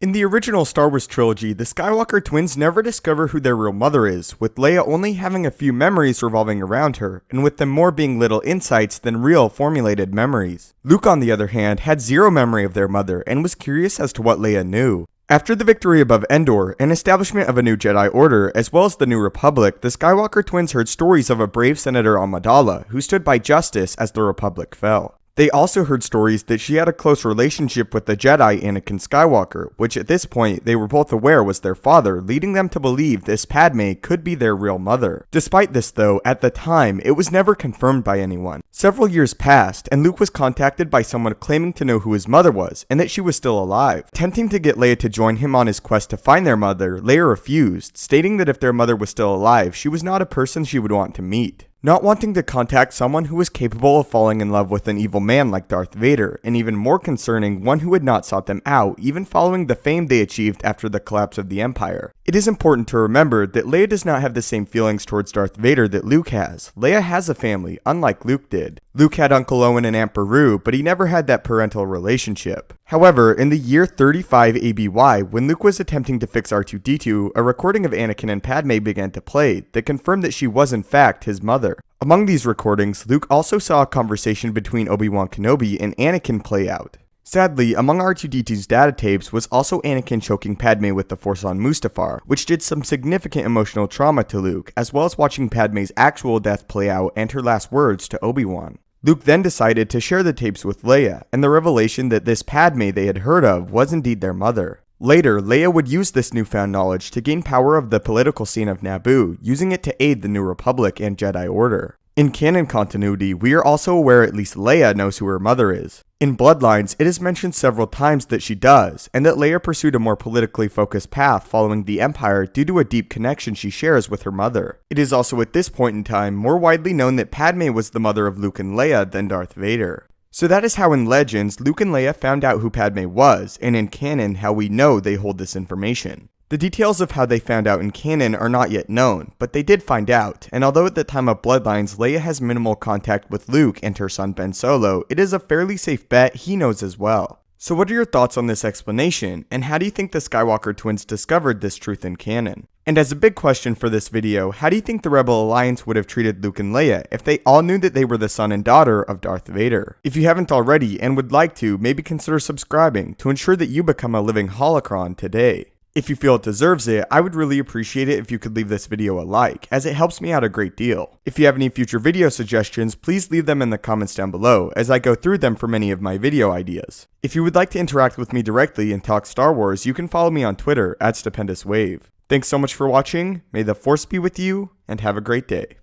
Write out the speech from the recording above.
In the original Star Wars trilogy, the Skywalker twins never discover who their real mother is, with Leia only having a few memories revolving around her, and with them more being little insights than real formulated memories. Luke, on the other hand, had zero memory of their mother and was curious as to what Leia knew. After the victory above Endor and establishment of a new Jedi Order, as well as the New Republic, the Skywalker twins heard stories of a brave Senator Amidala who stood by justice as the Republic fell. They also heard stories that she had a close relationship with the Jedi Anakin Skywalker, which at this point they were both aware was their father, leading them to believe this Padme could be their real mother. Despite this though, at the time, it was never confirmed by anyone. Several years passed, and Luke was contacted by someone claiming to know who his mother was, and that she was still alive. Attempting to get Leia to join him on his quest to find their mother, Leia refused, stating that if their mother was still alive, she was not a person she would want to meet. Not wanting to contact someone who was capable of falling in love with an evil man like Darth Vader, and even more concerning, one who had not sought them out, even following the fame they achieved after the collapse of the Empire. It is important to remember that Leia does not have the same feelings towards Darth Vader that Luke has. Leia has a family, unlike Luke did. Luke had Uncle Owen and Aunt Beru, but he never had that parental relationship. However, in the year 35 ABY, when Luke was attempting to fix R2-D2, a recording of Anakin and Padme began to play that confirmed that she was in fact his mother. Among these recordings, Luke also saw a conversation between Obi-Wan Kenobi and Anakin play out. Sadly, among R2-D2's data tapes was also Anakin choking Padme with the Force on Mustafar, which did some significant emotional trauma to Luke, as well as watching Padme's actual death play out and her last words to Obi-Wan. Luke then decided to share the tapes with Leia, and the revelation that this Padme they had heard of was indeed their mother. Later, Leia would use this newfound knowledge to gain power of the political scene of Naboo, using it to aid the New Republic and Jedi Order. In canon continuity, we are also aware at least Leia knows who her mother is. In Bloodlines, it is mentioned several times that she does, and that Leia pursued a more politically focused path following the Empire due to a deep connection she shares with her mother. It is also at this point in time more widely known that Padme was the mother of Luke and Leia than Darth Vader. So that is how in Legends, Luke and Leia found out who Padme was, and in canon how we know they hold this information. The details of how they found out in canon are not yet known, but they did find out, and although at the time of Bloodlines Leia has minimal contact with Luke and her son Ben Solo, it is a fairly safe bet he knows as well. So what are your thoughts on this explanation, and how do you think the Skywalker twins discovered this truth in canon? And as a big question for this video, how do you think the Rebel Alliance would have treated Luke and Leia if they all knew that they were the son and daughter of Darth Vader? If you haven't already and would like to, maybe consider subscribing to ensure that you become a living holocron today. If you feel it deserves it, I would really appreciate it if you could leave this video a like, as it helps me out a great deal. If you have any future video suggestions, please leave them in the comments down below, as I go through them for many of my video ideas. If you would like to interact with me directly and talk Star Wars, you can follow me on Twitter @StupendousWave. Thanks so much for watching, may the Force be with you, and have a great day.